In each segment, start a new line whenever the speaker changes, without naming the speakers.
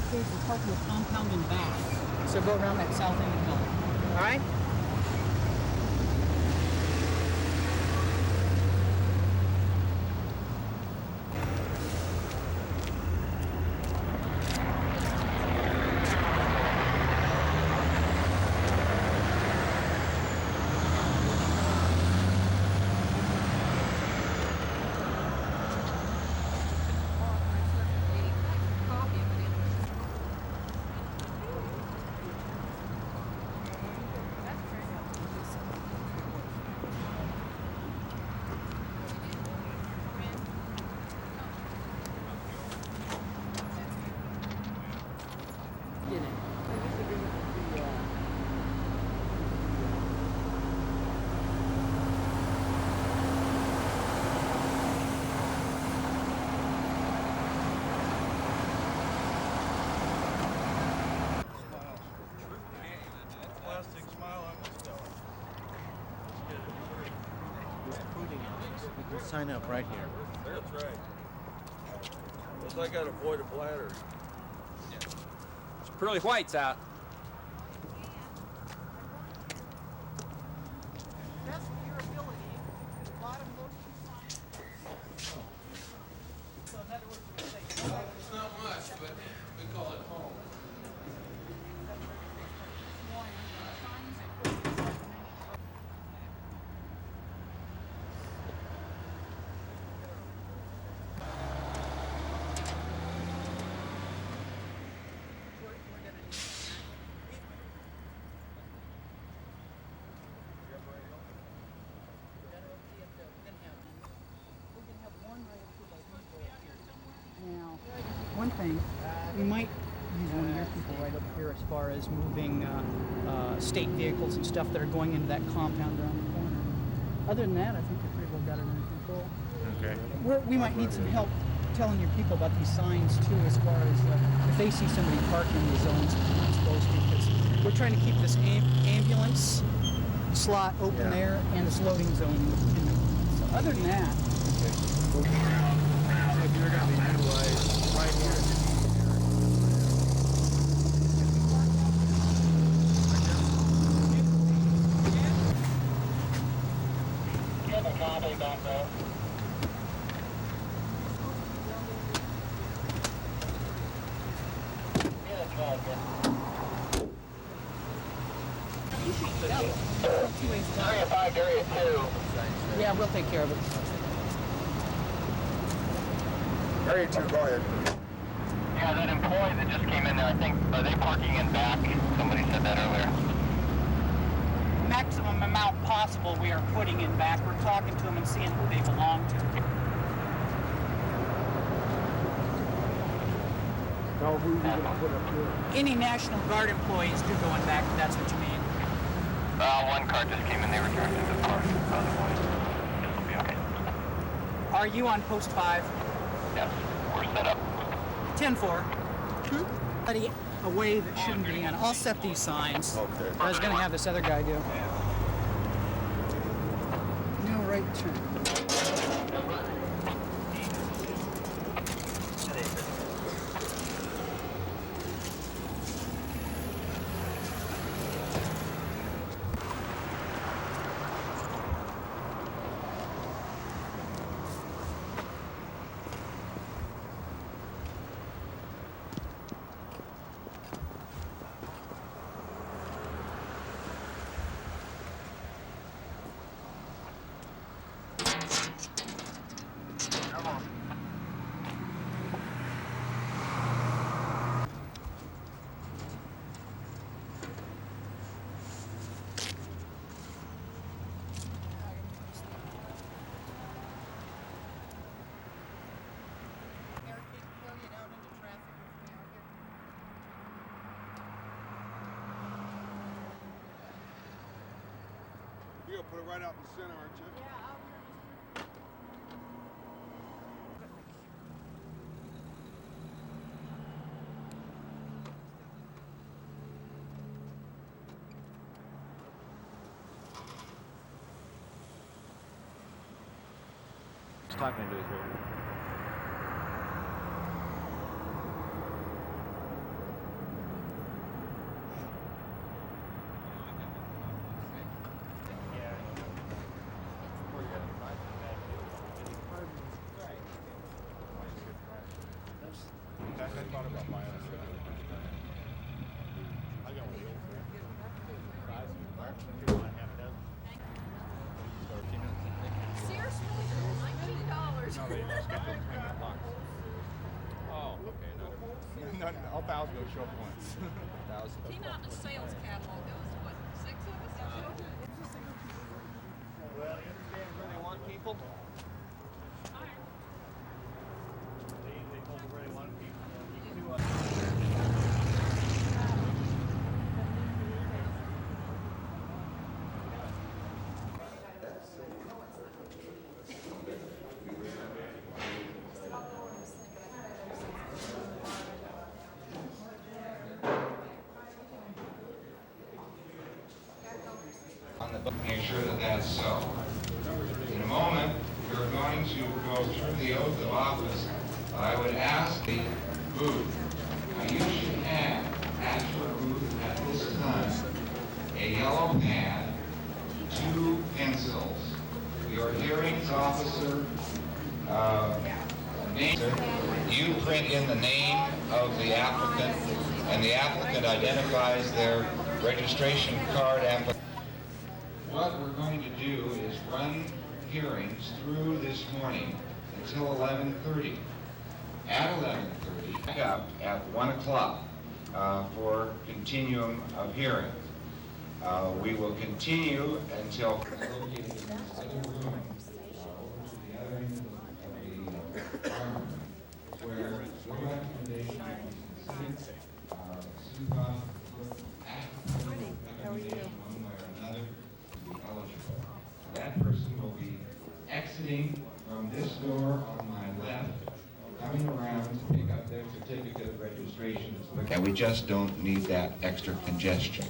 barricades and park in the compound and back. So go around that south end of the building. All right?
Sign up right here.
That's right. Unless I got to avoid a bladder.
It's pearly whites out.
That's your ability. A lot of those two signs. So in other words, we're saying,
It's not much, but we call it home.
Now, one thing, we might use one of your people right up here as far as moving state vehicles and stuff that are going into that compound around the corner. Other than that, I think we pretty well got it under control.
Okay.
We might need some help telling your people about these signs too, as far as if they see somebody parking in the zones that they're not supposed to, because we're trying to keep this ambulance slot open there and this loading zone in the, so other than that,
So if you're going to be utilized right here.
yeah, we'll take care of it.
Area 2, go ahead.
Yeah, that employee that just came in there, I think, are they parking in back? Somebody said that earlier.
Maximum amount possible we are putting in back. We're talking to them and seeing who they belong to.
No, who are you going to put up here?
Any National Guard employees do go in back, if that's what you mean.
One car just came in, they returned to the park. Otherwise, this will be okay.
Are you on post 5?
Yes, we're set up.
10-4. Buddy, a way that shouldn't be in. I'll set these signs.
Okay.
I was going to have this other guy do. No right turn.
You're going to put it right out in the center, aren't you?
Yeah, I'll turn this.
He's talking to his radio. thought about buying a set. I got wheels. Size of car. You want half a dozen?
Seriously? $19.
No, they just get them 10 bucks. Oh, okay. Not all 1,000 go show up once. 1,000.
Came out in a sales catalog. There was, what, 6 of us?
Well, you understand where they want people? They told me where they wanted people.
On the book, make sure that that's so. In a moment, we're going to go through the oath of office. I would ask the booth. Now you should have at your booth at this time a yellow pad, 2 pencils. Your hearings officer, you print in the name of the applicant, and the applicant identifies their registration card application. What we're going to do is run hearings through this morning until 11:30. At 11:30, back up at 1 o'clock for continuum of hearings. We will continue until located in this other room, over to the other end of the farm, where your recommendation is considered. Super, recommendation one way or another. Eligible. That person will be exiting from this door on my left, coming around to pick up their certificate of registration. And we just don't need that extra congestion.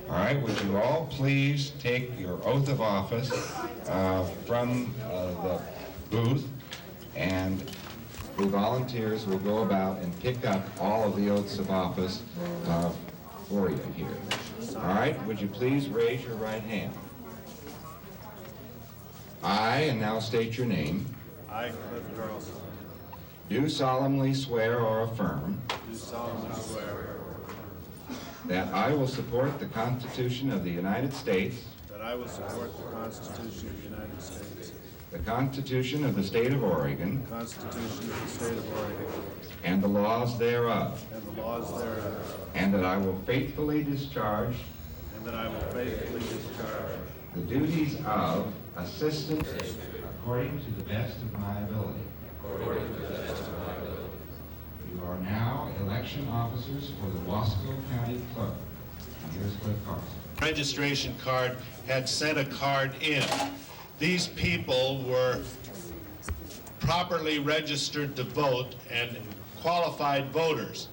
All right, would you all please take your oath of office from the booth, and the volunteers will go about and pick up all of the oaths of office for you here. All right, would you please raise your right hand? I, and now state your name,
I, Cliff Carlson,
do solemnly swear or affirm
do solemnly swear
that I will support the Constitution of the United States,
that I will support the Constitution of the United States,
the Constitution of the State of Oregon,
the Constitution of the State of Oregon,
and the laws thereof,
and the laws thereof,
and that I will faithfully discharge
and that I will faithfully discharge
the duties of assistant according to the best of my ability. You are now election officers for the Wasco County Clerk. And here's Cliff Carlson.
Registration card had sent a card in. These people were properly registered to vote and qualified voters.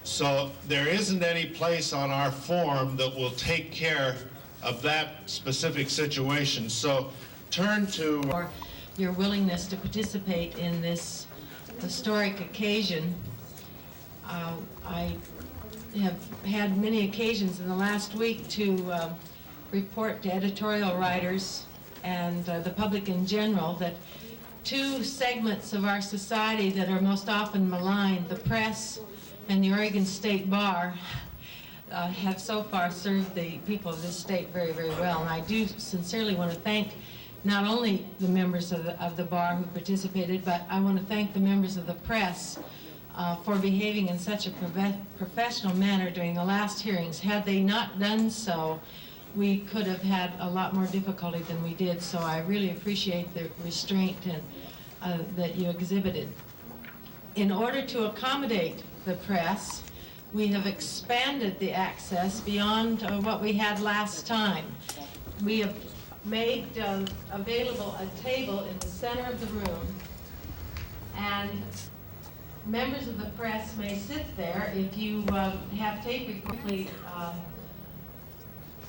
So there isn't any place on our form that will take care of that specific situation. So turn to
for your willingness to participate in this historic occasion. I have had many occasions in the last week to report to editorial writers and the public in general that 2 segments of our society that are most often maligned, the press and the Oregon State Bar, have so far served the people of this state very, very well. And I do sincerely want to thank not only the members of the bar who participated, but I want to thank the members of the press for behaving in such a professional manner during the last hearings. Had they not done so, we could have had a lot more difficulty than we did. So I really appreciate the restraint that you exhibited. In order to accommodate the press, we have expanded the access beyond what we had last time. We have made available a table in the center of the room, and members of the press may sit there. If you have tape recording,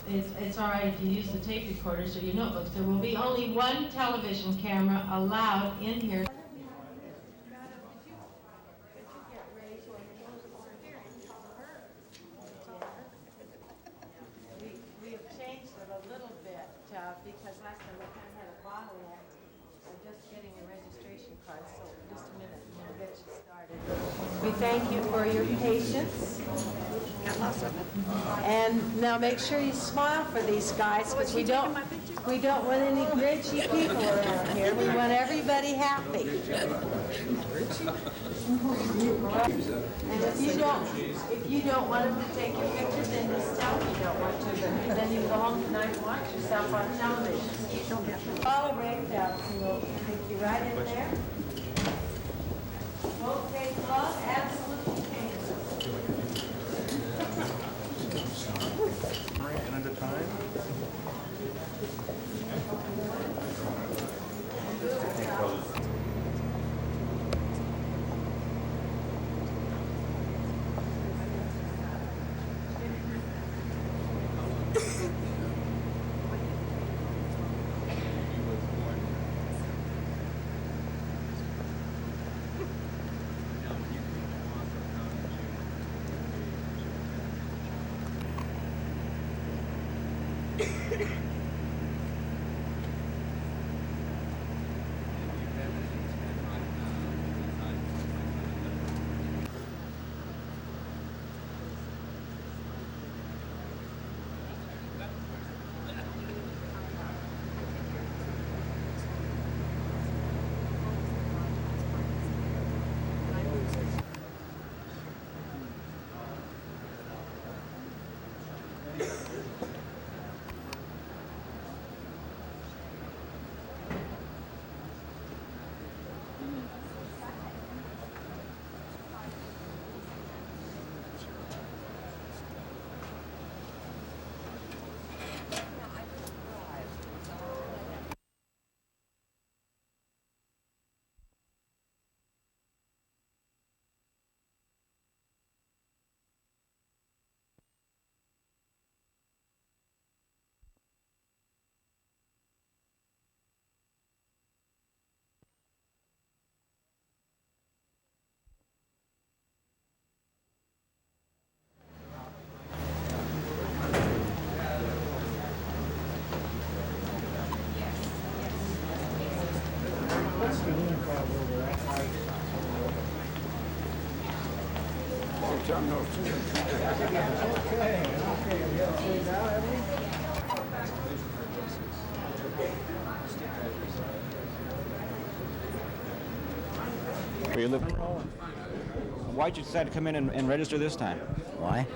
it's all right if you use the tape recorders or your notebooks. There will be only 1 television camera allowed in here. We have changed it a little bit because last time we kind of had a bottleneck. I'm just getting a registration card, so just a minute and we'll get you started. We thank you for your patience. And now make sure you smile for these guys, because we don't want any grinchy people around here. We want everybody happy. And if you don't want them to take your picture, then just tell them you don't want to. But then you go home tonight and watch yourself on television. Follow Ray Phelps, and we'll take you right in there. Won't take long, absolutely painless.
And at the time.
Where you live? Why'd you decide to come in and register this time?
Why?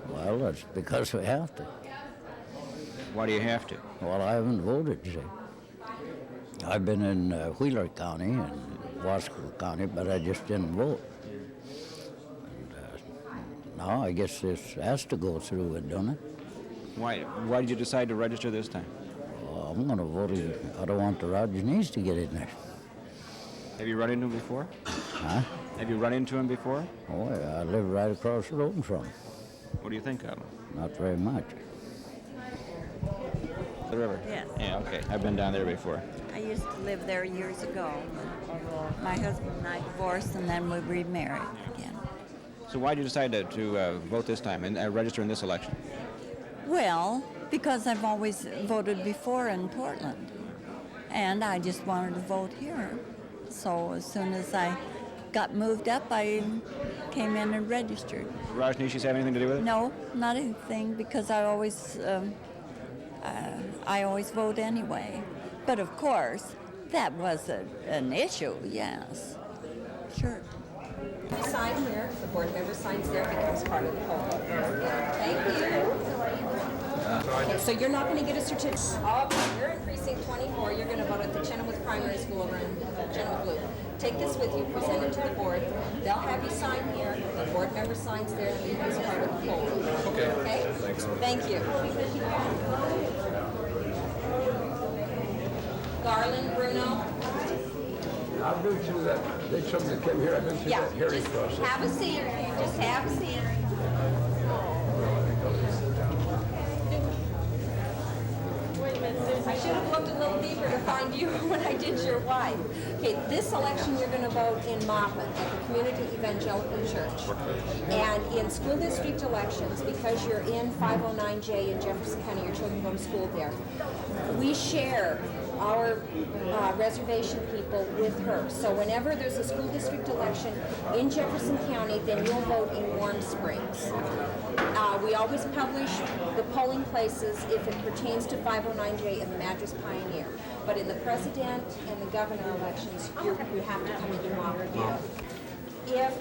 Well, it's because we have to.
Why do you have to?
Well, I haven't voted, see. I've been in Wheeler County and Wasco County, but I just didn't vote. And, now I guess this has to go through it, don't it?
Why did you decide to register this time?
Well, I'm going to vote. I don't want the Rajneesh to get in there.
Have you run into him before?
Huh?
Have you run into him before?
Oh, yeah, I live right across the road from him.
What do you think of him?
Not very much.
The river?
Yes.
Yeah, okay. I've been down there before.
I used to live there years ago. My husband and I divorced, and then we remarried again.
So why did you decide to vote this time and register in this election?
Well, because I've always voted before in Portland, and I just wanted to vote here. So as soon as I got moved up, I came in and registered.
Rajneesh have anything to do with it?
No, not anything, because I always vote anyway. But of course, that was an issue, yes. Sure.
You sign here, the board member signs there, becomes part of the poll. Thank you. Okay, so you're not going to get a certificate. Okay, you're in precinct 24. You're going to vote at the Chenoweth Primary School over in Chenoweth Loop. Take this with you, present it to the board. They'll have you sign here. The board member signs there, and becomes part of the poll. Okay. Okay? Thanks. Thank you. Garland, Bruno.
I've been through that. They told me to come here. I've been through that hearing process.
Just have a seat. Just have a seat. I should have looked a little deeper to find you when I did your wife. Okay, this election you're going to vote in Moffat at the Community Evangelical Church. And in school district elections, because you're in 509J in Jefferson County, your children go to school there, we share our reservation people with her. So whenever there's a school district election in Jefferson County, then you'll vote in Warm Springs. We always publish the polling places if it pertains to 509J and the Madras Pioneer. But in the president and the governor elections, you have to come into Montville. If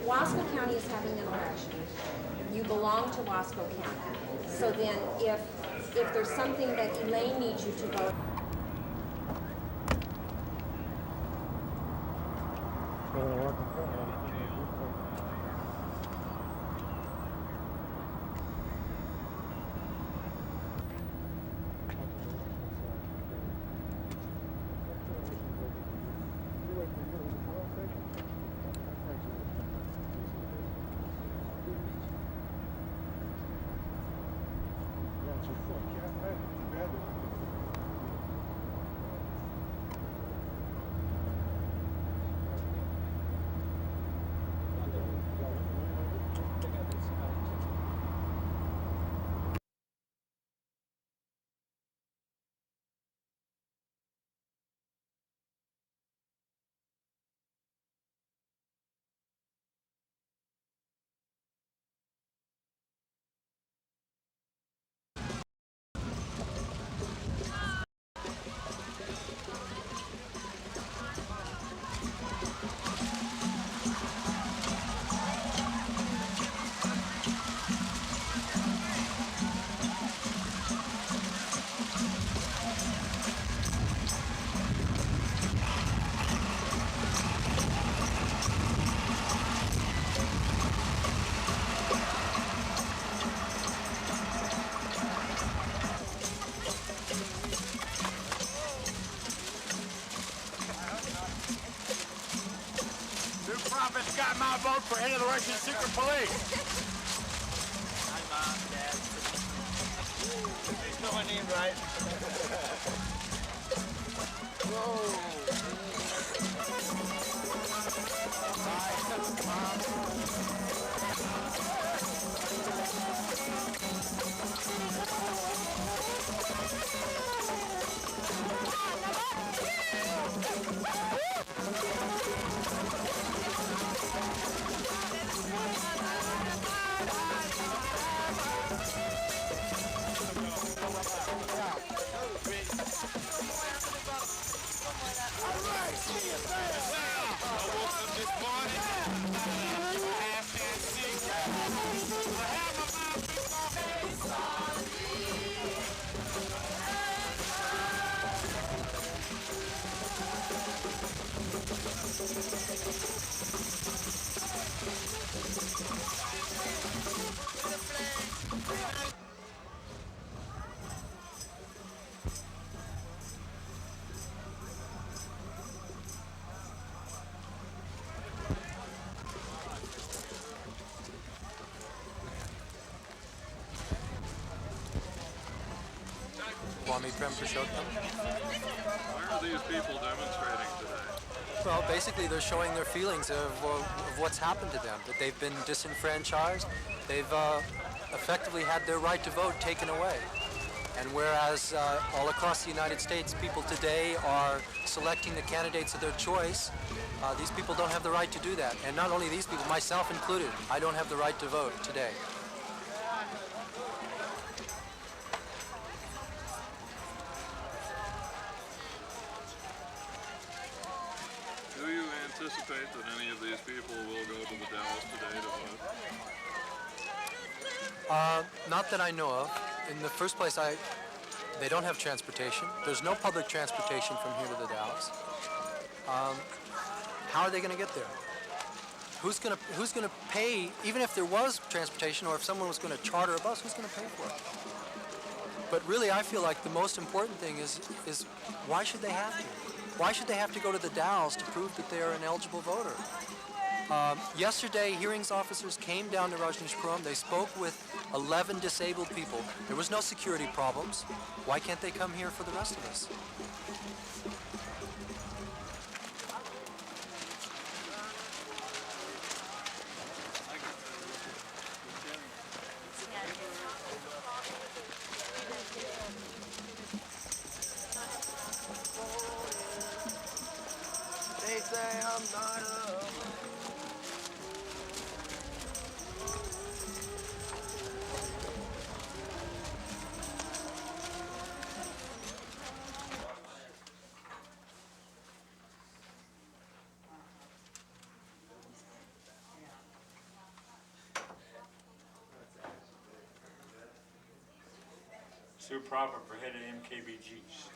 Wasco County is having an election, you belong to Wasco County. So then if there's something that Elaine needs you to vote.
Got my vote for head of the Russian secret police.
Hi, Mom, Dad. You know my name, right?
Want me Prem Purushottam?
Why are these people demonstrating today?
Well, basically they're showing their feelings of what's happened to them, that they've been disenfranchised, they've effectively had their right to vote taken away. And whereas all across the United States, people today are selecting the candidates of their choice, these people don't have the right to do that. And not only these people, myself included, I don't have the right to vote today.
Do you anticipate that any of these people will go to the Dallas today to vote?
Not that I know of. In the first place, they don't have transportation. There's no public transportation from here to the Dalles. How are they going to get there? Who's going to pay, even if there was transportation or if someone was going to charter a bus, who's going to pay for it? But really, I feel like the most important thing is why should they have to? Why should they have to go to the Dalles to prove that they are an eligible voter? Yesterday, hearings officers came down to Rajneeshpuram. They spoke with 11 disabled people. There was no security problems. Why can't they come here for the rest of us?
Sue Proper for head of MKBGs.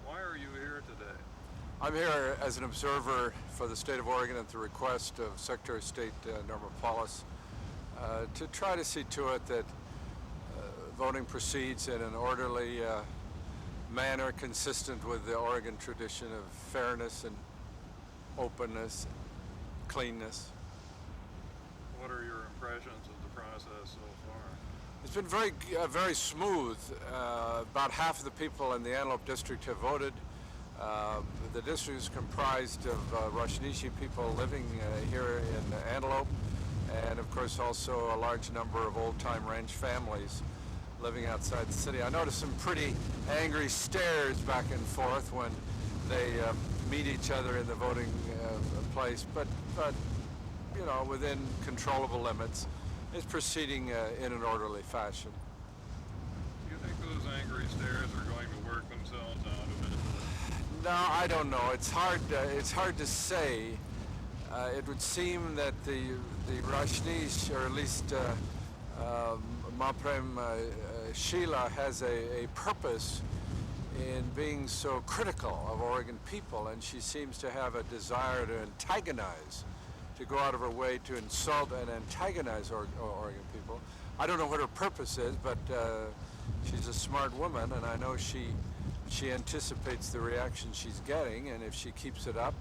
Why are you here today?
I'm here as an observer for the state of Oregon at the request of Secretary of State Norma Paulus to try to see to it that voting proceeds in an orderly manner consistent with the Oregon tradition of fairness and openness, cleanness.
What are your impressions of the process so far?
It's been very smooth. About half of the people in the Antelope District have voted. The district is comprised of Rajneesh people living here in Antelope, and of course also a large number of old-time ranch families living outside the city. I noticed some pretty angry stares back and forth when they meet each other in the voting place, but you know, within controllable limits. It's proceeding in an orderly fashion.
Do you think those angry stares are going to work themselves out eventually?
No, I don't know. It's hard to say. It would seem that the Rajneesh, or at least Maprem Sheila, has a purpose in being so critical of Oregon people, and she seems to have a desire to antagonize, to go out of her way to insult and antagonize Oregon people. I don't know what her purpose is, but she's a smart woman, and I know she anticipates the reaction she's getting, and if she keeps it up,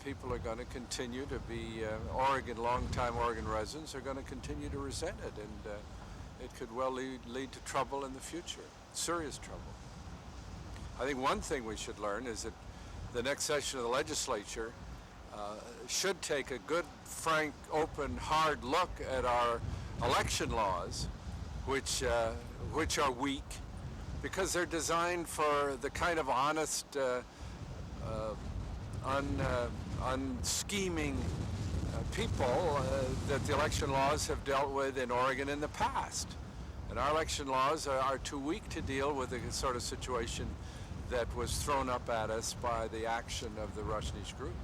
people are going to continue to be long-time Oregon residents are going to continue to resent it, and it could well lead to trouble in the future, serious trouble. I think one thing we should learn is that the next session of the legislature should take a good, frank, open, hard look at our election laws, which are weak, because they're designed for the kind of honest, unscheming people that the election laws have dealt with in Oregon in the past. And our election laws are too weak to deal with the sort of situation that was thrown up at us by the action of the Rajneesh group.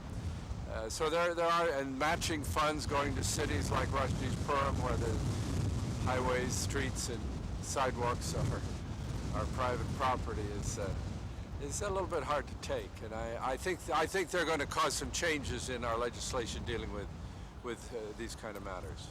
So there are, and matching funds going to cities like Rajneeshpuram, where the highways, streets, and sidewalks are private property, is a little bit hard to take. And I think they're going to cause some changes in our legislation dealing with these kind of matters.